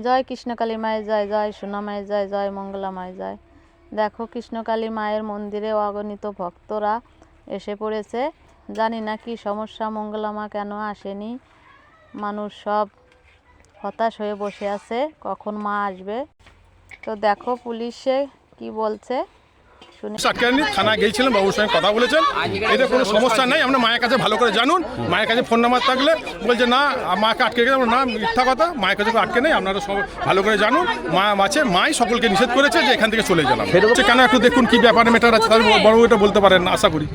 জয় কৃষ্ণকালী মায়ের জয়, জয় সোনা মায়ের জয়, জয় মঙ্গলা মায়ের জয়। দেখো কৃষ্ণকালী মায়ের মন্দিরে অগণিত ভক্তরা এসে পড়েছে। জানি না কি সমস্যা, মঙ্গলা মা কেন আসেনি। মানুষ সব হতাশ হয়ে বসে আছে কখন মা আসবে। তো দেখো পুলিশে কি বলছে আটকাননি, থানায় গিয়েছিলেন, বাবুর সঙ্গে কথা বলেছেন, এতে কোনো সমস্যা নেই। আপনার মায়ের কাছে ভালো করে জানুন, মায়ের কাছে ফোন নাম্বার থাকলে বলছে না মাকে আটকে গেছে, না মিথ্যা কথা, মায়ের কাছে আটকে নেই। আপনারা সব ভালো করে জানুন, মা আছে, মাই সকলকে নিষেধ করেছে যে এখান থেকে চলে গেলাম। কেন একটু দেখুন কি ব্যাপারে মেটার আছে, বড় এটা বলতে পারেন না, আশা করি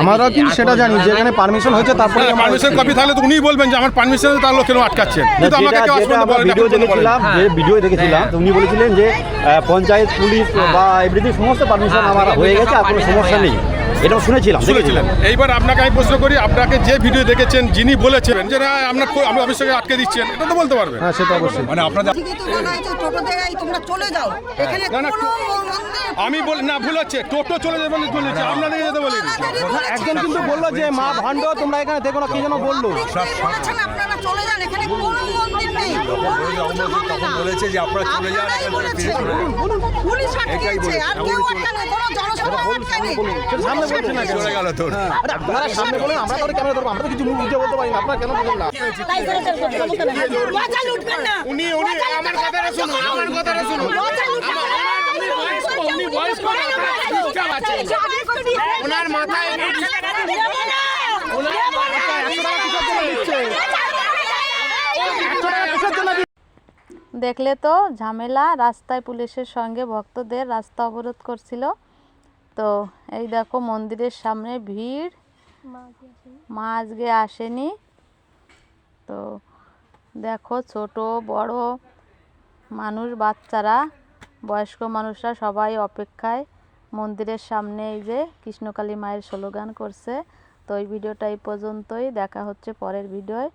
আমরা কিন্তু সেটা জানি যে এখানে পারমিশন হয়েছে, তারপরে পারমিশন কপি থাকলে তো উনিই বলবেন যে আমার পারমিশন তার লোক কেন আটকাচ্ছেন। কিন্তু আমাকে কেউ আসবে না, ভিডিও দেখেছিলাম, যে ভিডিও দেখেছিলাম উনি বলেছিলেন যে পঞ্চায়েত পুলিশ বা এভরিথিং সমস্ত পারমিশন আমার হয়ে গেছে, আর কোনো সমস্যা নেই, এটা শুনেছিলাম। এইবার আপনাকে আমি প্রশ্ন করি, আপনাকে যে ভিডিও দেখেছেন যিনি বলেছেন যে না আপনার আমি অফিসে আটকে দিচ্ছেন, এটা তো বলতে পারবেন। হ্যাঁ সেটা অবশ্যই, মানে আপনাদের তোমরা চলে যাও, এখানে আমি বলি না, ভুল হচ্ছে, টোটো চলে যাবে বলেছে, আপনাদের যেতে বলিনি। একজন কিন্তু বললো যে মা ভান্ড তোমরা এখানে দেখো না, কি যেন বললো, আপনারা চলে যান, এখানে কোনো মন্দির নেই। বলেছে যে আপনারা চলে যান, পুলিশ আটকেছে, আর কেউ আটকানে, কোনো জনসভা আটকানে। সামনে বলছেন না, চলে গেল তোর। আপনারা সামনে বলেন, আমরা তো ক্যামেরা ধরবো, আমরা তো কিছু মুখ বুঝে বলতে পারি না, আপনারা কেন বলেন না? উনি আমার কথাটা শুনুন, আমার কথাটা শুনুন, উনি ভয়েস করে ওনার মাথায় দেখলে তো ঝামেলা, রাস্তায় পুলিশের সঙ্গে ভক্তদের রাস্তা অবরোধ করছিল। তো এই দেখো মন্দিরের সামনে ভিড়, মা আজকে আসেনি। তো দেখো ছোট বড় মানুষ, বাচ্চারা, বয়স্ক মানুষরা সবাই অপেক্ষায় মন্দিরের সামনে এই যে কৃষ্ণকালী মায়ের স্লোগান করছে। তো এই ভিডিওটা এই পর্যন্তই, দেখা হচ্ছে পরের ভিডিওয়।